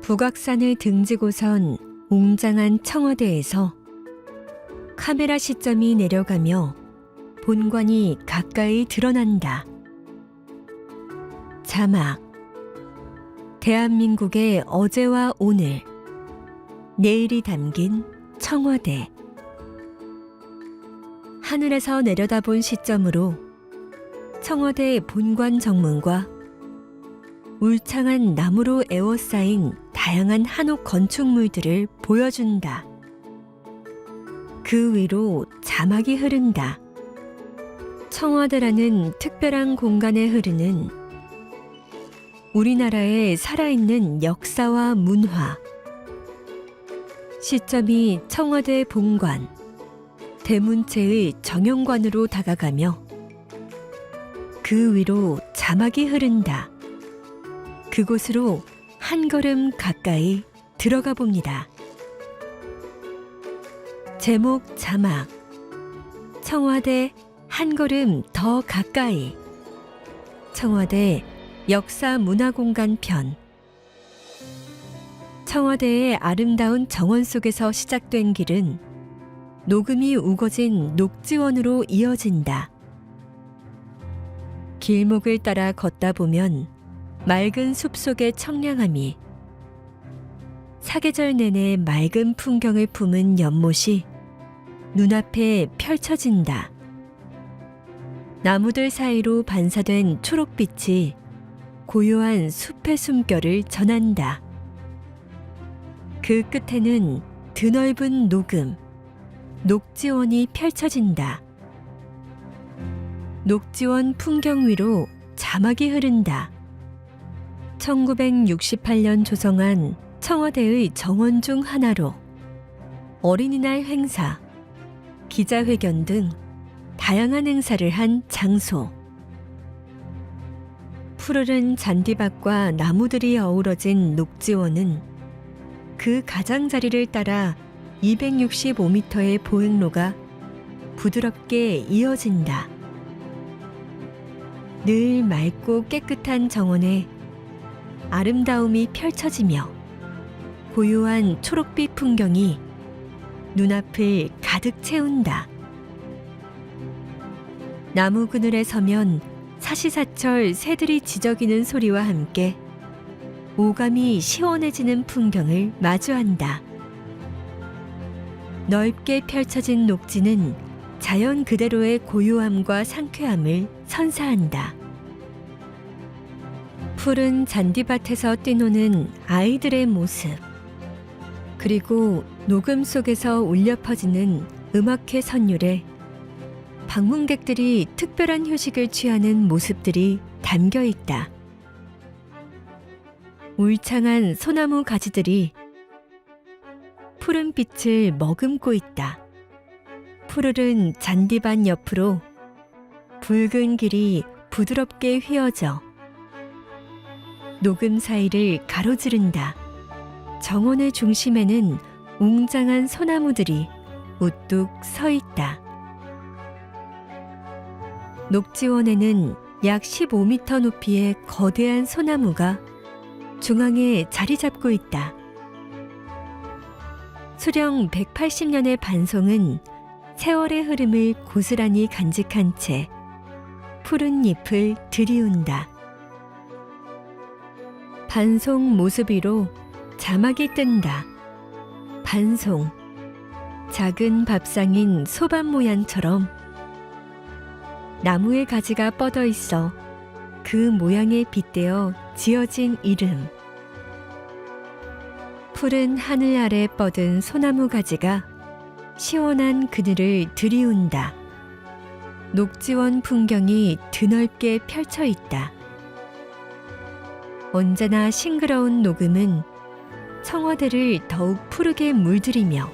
북악산을 등지고선 웅장한 청와대에서 카메라 시점이 내려가며 본관이 가까이 드러난다. 자막: 대한민국의 어제와 오늘, 내일이 담긴 청와대. 하늘에서 내려다본 시점으로 청와대 본관 정문과 울창한 나무로 에워싸인 다양한 한옥 건축물들을 보여준다. 그 위로 자막이 흐른다. 청와대라는 특별한 공간에 흐르는 우리나라의 살아있는 역사와 문화. 시점이 청와대 본관, 대문체의 정영관으로 다가가며 그 위로 자막이 흐른다. 그곳으로 한 걸음 가까이 들어가 봅니다. 제목 자막: 청와대 한 걸음 더 가까이. 청와대 역사문화공간 편. 청와대의 아름다운 정원 속에서 시작된 길은 녹음이 우거진 녹지원으로 이어진다. 길목을 따라 걷다 보면 맑은 숲속의 청량함이, 사계절 내내 맑은 풍경을 품은 연못이 눈앞에 펼쳐진다. 나무들 사이로 반사된 초록빛이 고요한 숲의 숨결을 전한다. 그 끝에는 드넓은 녹음, 녹지원이 펼쳐진다. 녹지원 풍경 위로 자막이 흐른다. 1968년 조성한 청와대의 정원 중 하나로 어린이날 행사, 기자회견 등 다양한 행사를 한 장소. 푸르른 잔디밭과 나무들이 어우러진 녹지원은 그 가장자리를 따라 265m의 보행로가 부드럽게 이어진다. 늘 맑고 깨끗한 정원에 아름다움이 펼쳐지며 고요한 초록빛 풍경이 눈앞을 가득 채운다. 나무 그늘에 서면 사시사철 새들이 지저귀는 소리와 함께 오감이 시원해지는 풍경을 마주한다. 넓게 펼쳐진 녹지는 자연 그대로의 고요함과 상쾌함을 선사한다. 푸른 잔디밭에서 뛰노는 아이들의 모습, 그리고 녹음 속에서 울려 퍼지는 음악회 선율에 방문객들이 특별한 휴식을 취하는 모습들이 담겨 있다. 울창한 소나무 가지들이 푸른 빛을 머금고 있다. 푸르른 잔디밭 옆으로 붉은 길이 부드럽게 휘어져 녹음 사이를 가로지른다. 정원의 중심에는 웅장한 소나무들이 우뚝 서 있다. 녹지원에는 약 15m 높이의 거대한 소나무가 중앙에 자리 잡고 있다. 수령 180년의 반송은 세월의 흐름을 고스란히 간직한 채 푸른 잎을 들이운다. 반송 모습 위로 자막이 뜬다. 반송, 작은 밥상인 소밥 모양처럼 나무의 가지가 뻗어 있어 그 모양에 빗대어 지어진 이름. 푸른 하늘 아래 뻗은 소나무 가지가 시원한 그늘을 들이운다. 녹지원 풍경이 드넓게 펼쳐 있다. 언제나 싱그러운 녹음은 청와대를 더욱 푸르게 물들이며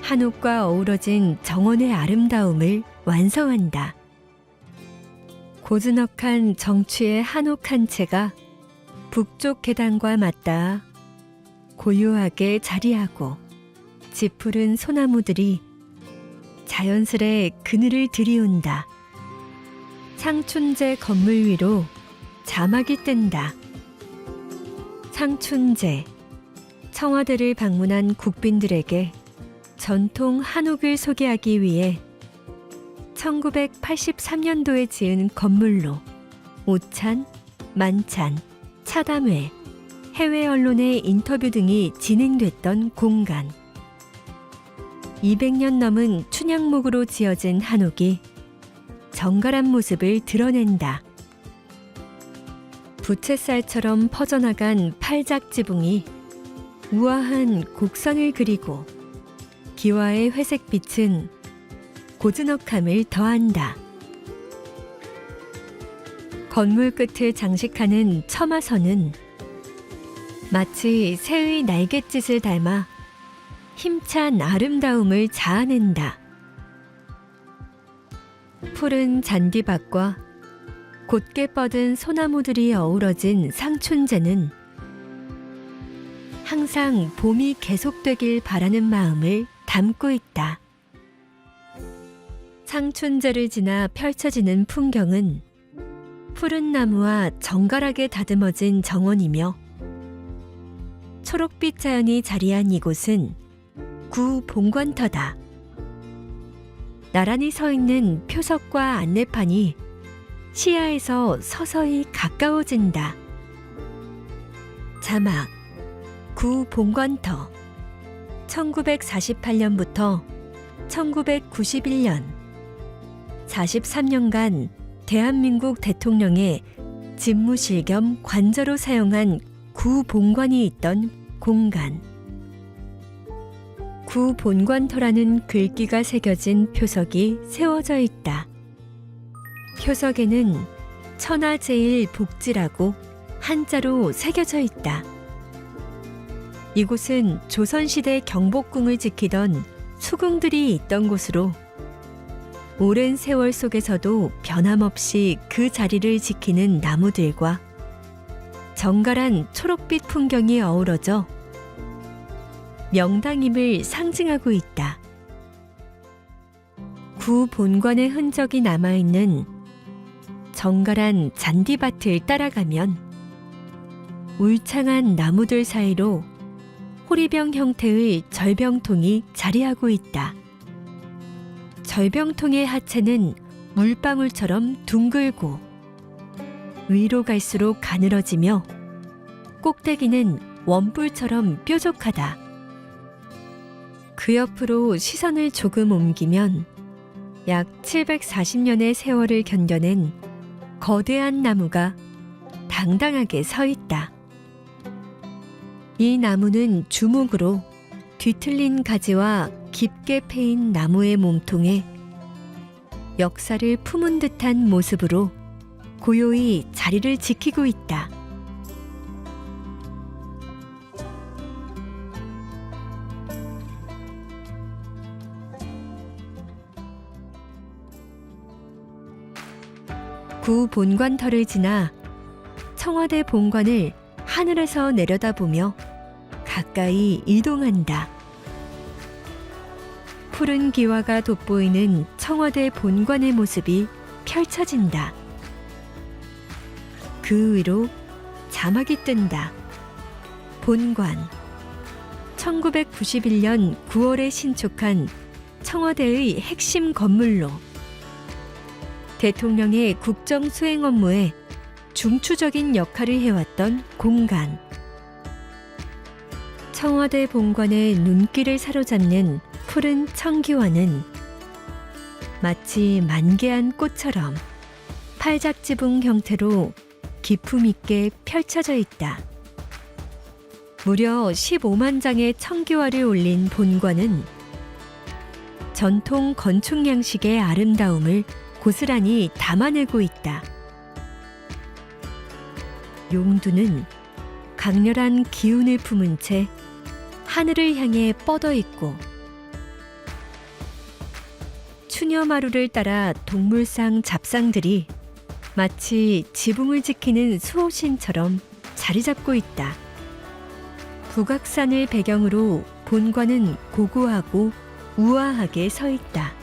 한옥과 어우러진 정원의 아름다움을 완성한다. 고즈넉한 정취의 한옥 한 채가 북쪽 계단과 맞닿아 고요하게 자리하고 지푸른 소나무들이 자연스레 그늘을 들이운다. 상춘제 건물 위로 자막이 뜬다. 상춘제, 청와대를 방문한 국빈들에게 전통 한옥을 소개하기 위해 1983년도에 지은 건물로 오찬, 만찬, 차담회, 해외 언론의 인터뷰 등이 진행됐던 공간. 200년 넘은 춘향목으로 지어진 한옥이 정갈한 모습을 드러낸다. 부채살처럼 퍼져나간 팔작 지붕이 우아한 곡선을 그리고 기와의 회색빛은 고즈넉함을 더한다. 건물 끝을 장식하는 처마선은 마치 새의 날갯짓을 닮아 힘찬 아름다움을 자아낸다. 푸른 잔디밭과 곧게 뻗은 소나무들이 어우러진 상춘제는 항상 봄이 계속되길 바라는 마음을 담고 있다. 상춘제를 지나 펼쳐지는 풍경은 푸른 나무와 정갈하게 다듬어진 정원이며 초록빛 자연이 자리한 이곳은 구 본관터다. 나란히 서 있는 표석과 안내판이 시야에서 서서히 가까워진다. 자막: 구 본관터 1948년부터 1991년 43년간 대한민국 대통령의 집무실 겸 관저로 사용한 구 본관이 있던 공간. 구 본관터라는 글귀가 새겨진 표석이 세워져 있다. 표석에는 천하제일복지라고 한자로 새겨져 있다. 이곳은 조선시대 경복궁을 지키던 수궁들이 있던 곳으로 오랜 세월 속에서도 변함없이 그 자리를 지키는 나무들과 정갈한 초록빛 풍경이 어우러져 명당임을 상징하고 있다. 구 본관의 흔적이 남아있는 정갈한 잔디밭을 따라가면 울창한 나무들 사이로 호리병 형태의 절병통이 자리하고 있다. 절병통의 하체는 물방울처럼 둥글고 위로 갈수록 가늘어지며 꼭대기는 원뿔처럼 뾰족하다. 그 옆으로 시선을 조금 옮기면 약 740년의 세월을 견뎌낸 거대한 나무가 당당하게 서 있다. 이 나무는 주목으로 뒤틀린 가지와 깊게 패인 나무의 몸통에 역사를 품은 듯한 모습으로 고요히 자리를 지키고 있다. 구 본관터를 지나 청와대 본관을 하늘에서 내려다보며 가까이 이동한다. 푸른 기와가 돋보이는 청와대 본관의 모습이 펼쳐진다. 그 위로 자막이 뜬다. 본관. 1991년 9월에 신축한 청와대의 핵심 건물로 대통령의 국정 수행 업무에 중추적인 역할을 해왔던 공간. 청와대 본관의 눈길을 사로잡는 푸른 청기와는 마치 만개한 꽃처럼 팔작지붕 형태로 기품 있게 펼쳐져 있다. 무려 15만 장의 청기와를 올린 본관은 전통 건축 양식의 아름다움을 고스란히 담아내고 있다. 용두는 강렬한 기운을 품은 채 하늘을 향해 뻗어 있고 추녀마루를 따라 동물상 잡상들이 마치 지붕을 지키는 수호신처럼 자리 잡고 있다. 북악산을 배경으로 본관은 고고하고 우아하게 서 있다.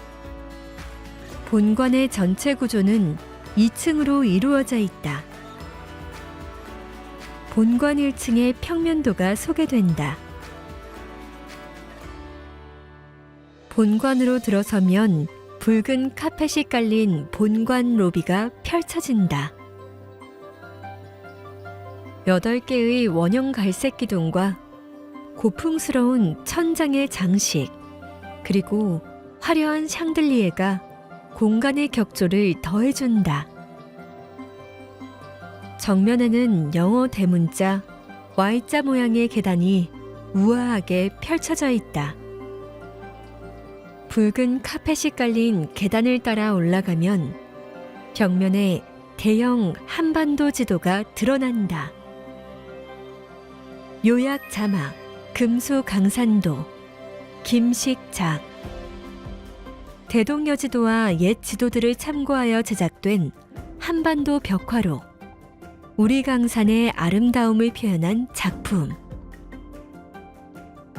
본관의 전체 구조는 2층으로 이루어져 있다. 본관 1층의 평면도가 소개된다. 본관으로 들어서면 붉은 카펫이 깔린 본관 로비가 펼쳐진다. 8개의 원형 갈색 기둥과 고풍스러운 천장의 장식, 그리고 화려한 샹들리에가 공간의 격조를 더해준다. 정면에는 영어 대문자 Y자 모양의 계단이 우아하게 펼쳐져 있다. 붉은 카펫이 깔린 계단을 따라 올라가면 벽면에 대형 한반도 지도가 드러난다. 요약 자막, 금수 강산도, 김식작. 대동여지도와 옛 지도들을 참고하여 제작된 한반도 벽화로 우리 강산의 아름다움을 표현한 작품.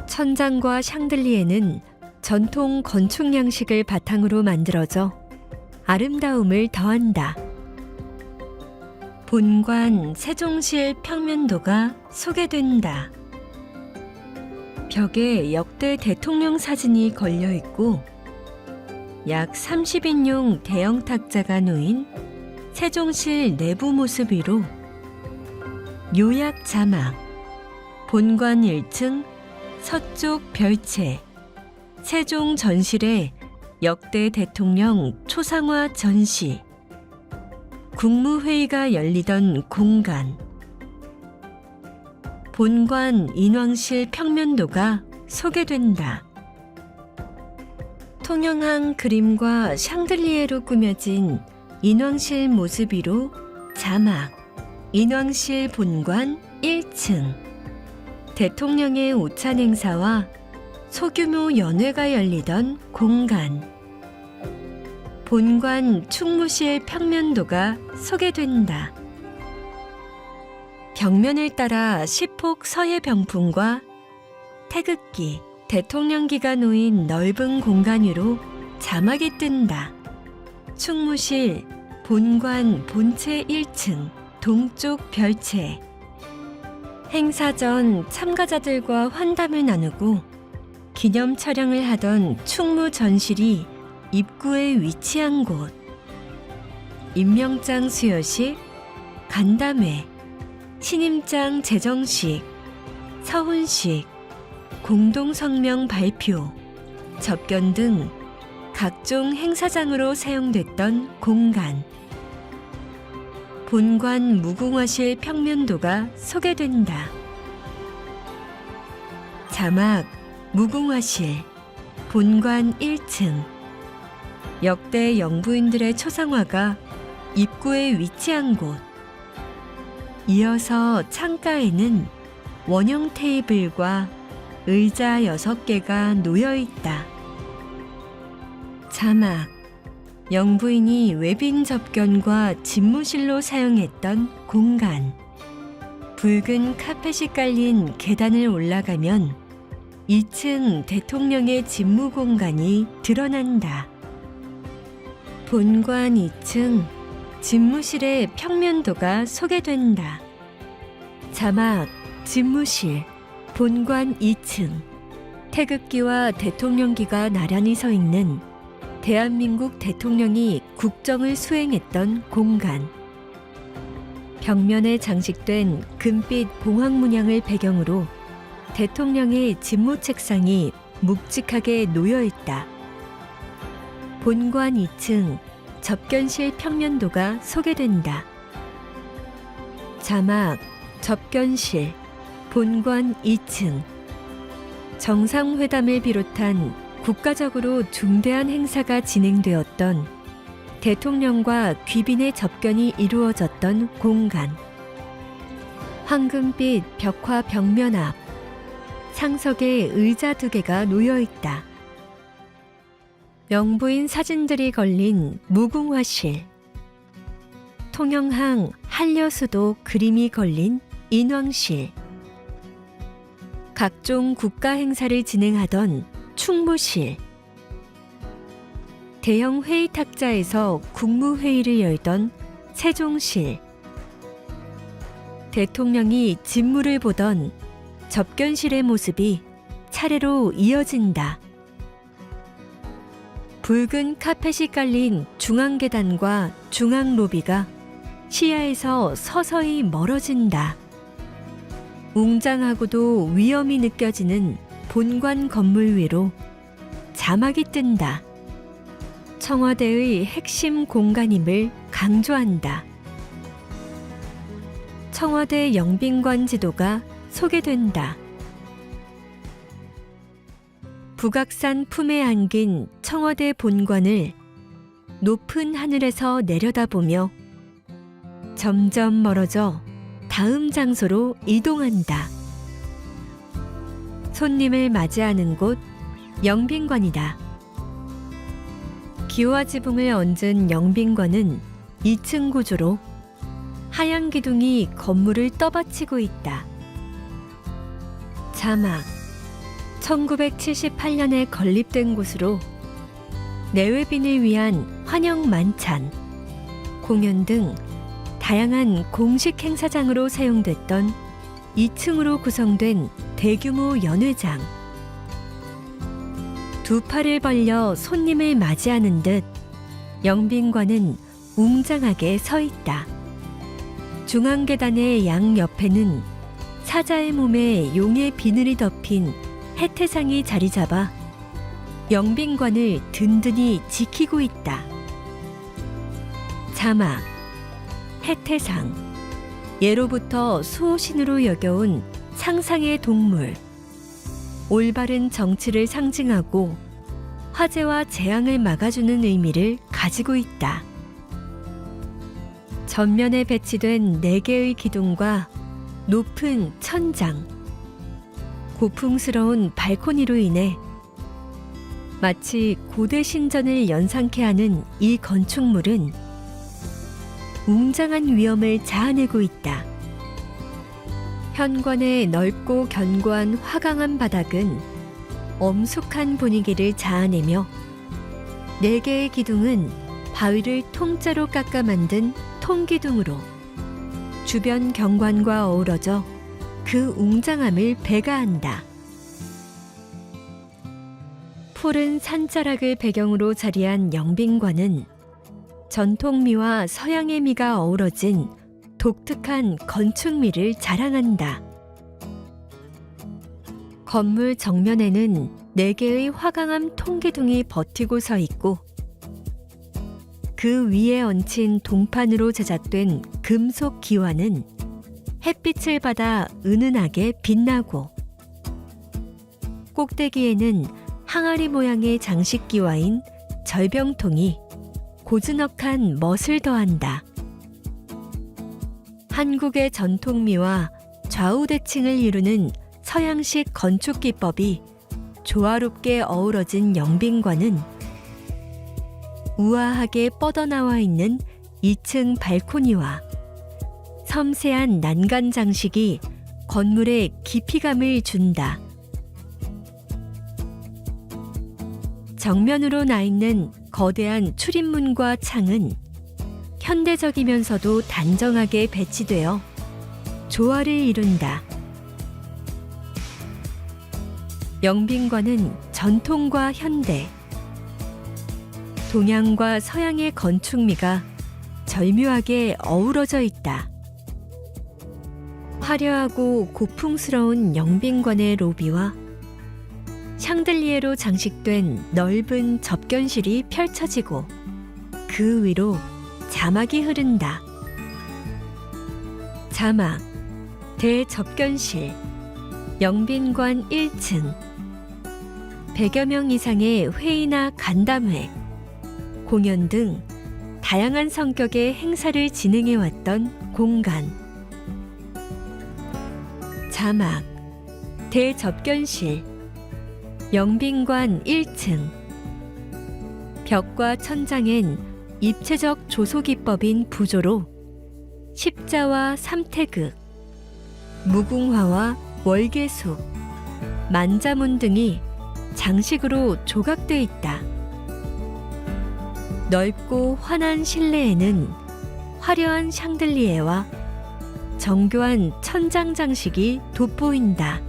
천장과 샹들리에는 전통 건축 양식을 바탕으로 만들어져 아름다움을 더한다. 본관 세종실 평면도가 소개된다. 벽에 역대 대통령 사진이 걸려 있고 약 30인용 대형 탁자가 놓인 세종실 내부 모습 위로 요약 자막, 본관 1층 서쪽 별채 세종 전실의 역대 대통령 초상화 전시, 국무회의가 열리던 공간, 본관 인왕실 평면도가 소개된다. 통영항 그림과 샹들리에로 꾸며진 인왕실 모습 위로 자막, 인왕실 본관 1층, 대통령의 오찬 행사와 소규모 연회가 열리던 공간, 본관 충무실 평면도가 소개된다. 벽면을 따라 10폭 서예 병풍과 태극기, 대통령기가 놓인 넓은 공간 위로 자막이 뜬다. 충무실 본관 본체 1층 동쪽 별채. 행사 전 참가자들과 환담을 나누고 기념 촬영을 하던 충무 전실이 입구에 위치한 곳. 임명장 수여식, 간담회, 신임장 제정식, 서훈식, 공동성명 발표, 접견 등 각종 행사장으로 사용됐던 공간. 본관 무궁화실 평면도가 소개된다. 자막, 무궁화실, 본관 1층. 역대 영부인들의 초상화가 입구에 위치한 곳. 이어서 창가에는 원형 테이블과 의자 6개가 놓여 있다. 자막, 영부인이 외빈 접견과 집무실로 사용했던 공간. 붉은 카펫이 깔린 계단을 올라가면 2층 대통령의 집무 공간이 드러난다. 본관 2층 집무실의 평면도가 소개된다. 자막, 집무실, 본관 2층. 태극기와 대통령기가 나란히 서 있는 대한민국 대통령이 국정을 수행했던 공간. 벽면에 장식된 금빛 봉황 문양을 배경으로 대통령의 집무 책상이 묵직하게 놓여 있다. 본관 2층 접견실 평면도가 소개된다. 자막, 접견실, 본관 2층. 정상회담을 비롯한 국가적으로 중대한 행사가 진행되었던 대통령과 귀빈의 접견이 이루어졌던 공간. 황금빛 벽화 벽면 앞. 상석에 의자 2개가 놓여 있다. 영부인 사진들이 걸린 무궁화실. 통영항 한려수도 그림이 걸린 인왕실. 각종 국가 행사를 진행하던 충무실. 대형 회의 탁자에서 국무회의를 열던 세종실. 대통령이 집무를 보던 접견실의 모습이 차례로 이어진다. 붉은 카펫이 깔린 중앙 계단과 중앙 로비가 시야에서 서서히 멀어진다. 웅장하고도 위험이 느껴지는 본관 건물 위로 자막이 뜬다. 청와대의 핵심 공간임을 강조한다. 청와대 영빈관 지도가 소개된다. 북악산 품에 안긴 청와대 본관을 높은 하늘에서 내려다보며 점점 멀어져 다음 장소로 이동한다. 손님을 맞이하는 곳 영빈관이다. 기와 지붕을 얹은 영빈관은 2층 구조로 하얀 기둥이 건물을 떠받치고 있다. 자막 1978년에 건립된 곳으로 내외빈을 위한 환영 만찬, 공연 등 다양한 공식 행사장으로 사용됐던 2층으로 구성된 대규모 연회장. 두 팔을 벌려 손님을 맞이하는 듯 영빈관은 웅장하게 서 있다. 중앙 계단의 양 옆에는 사자의 몸에 용의 비늘이 덮인 해태상이 자리 잡아 영빈관을 든든히 지키고 있다. 자막 해태상, 예로부터 수호신으로 여겨온 상상의 동물, 올바른 정치를 상징하고 화재와 재앙을 막아주는 의미를 가지고 있다. 전면에 배치된 4개의 기둥과 높은 천장, 고풍스러운 발코니로 인해 마치 고대 신전을 연상케 하는 이 건축물은 웅장한 위엄을 자아내고 있다. 현관의 넓고 견고한 화강암 바닥은 엄숙한 분위기를 자아내며 4개의 기둥은 바위를 통째로 깎아 만든 통기둥으로 주변 경관과 어우러져 그 웅장함을 배가한다. 푸른 산자락을 배경으로 자리한 영빈관은 전통미와 서양의 미가 어우러진 독특한 건축미를 자랑한다. 건물 정면에는 4개의 화강암 통기둥이 버티고 서 있고 그 위에 얹힌 동판으로 제작된 금속 기와는 햇빛을 받아 은은하게 빛나고 꼭대기에는 항아리 모양의 장식 기와인 절병통이 고즈넉한 멋을 더한다. 한국의 전통미와 좌우대칭을 이루는 서양식 건축 기법이 조화롭게 어우러진 영빈관은 우아하게 뻗어나와 있는 2층 발코니와 섬세한 난간 장식이 건물에 깊이감을 준다. 정면으로 나 있는 거대한 출입문과 창은 현대적이면서도 단정하게 배치되어 조화를 이룬다. 영빈관은 전통과 현대, 동양과 서양의 건축미가 절묘하게 어우러져 있다. 화려하고 고풍스러운 영빈관의 로비와 샹들리에로 장식된 넓은 접견실이 펼쳐지고 그 위로 자막이 흐른다. 자막 대접견실 영빈관 1층 100여 명 이상의 회의나 간담회, 공연 등 다양한 성격의 행사를 진행해왔던 공간. 자막 대접견실 영빈관 1층 벽과 천장엔 입체적 조소기법인 부조로 십자와 삼태극, 무궁화와 월계수, 만자문 등이 장식으로 조각돼 있다. 넓고 환한 실내에는 화려한 샹들리에와 정교한 천장 장식이 돋보인다.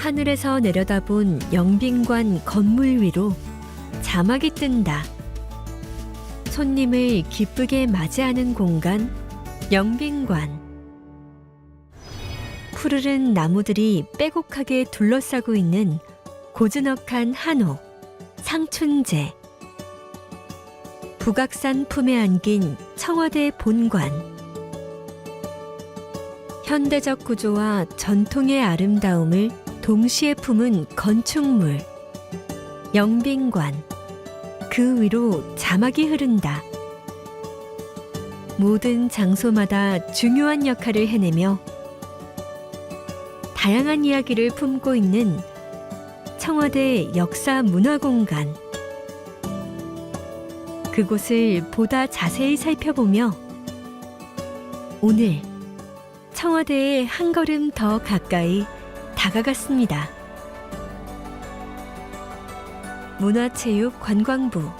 하늘에서 내려다본 영빈관 건물 위로 자막이 뜬다. 손님을 기쁘게 맞이하는 공간, 영빈관. 푸르른 나무들이 빼곡하게 둘러싸고 있는 고즈넉한 한옥, 상춘제. 북악산 품에 안긴 청와대 본관. 현대적 구조와 전통의 아름다움을 동시에 품은 건축물, 영빈관. 그 위로 자막이 흐른다. 모든 장소마다 중요한 역할을 해내며 다양한 이야기를 품고 있는 청와대 역사문화공간. 그곳을 보다 자세히 살펴보며 오늘 청와대에 한 걸음 더 가까이 다가갔습니다. 문화체육관광부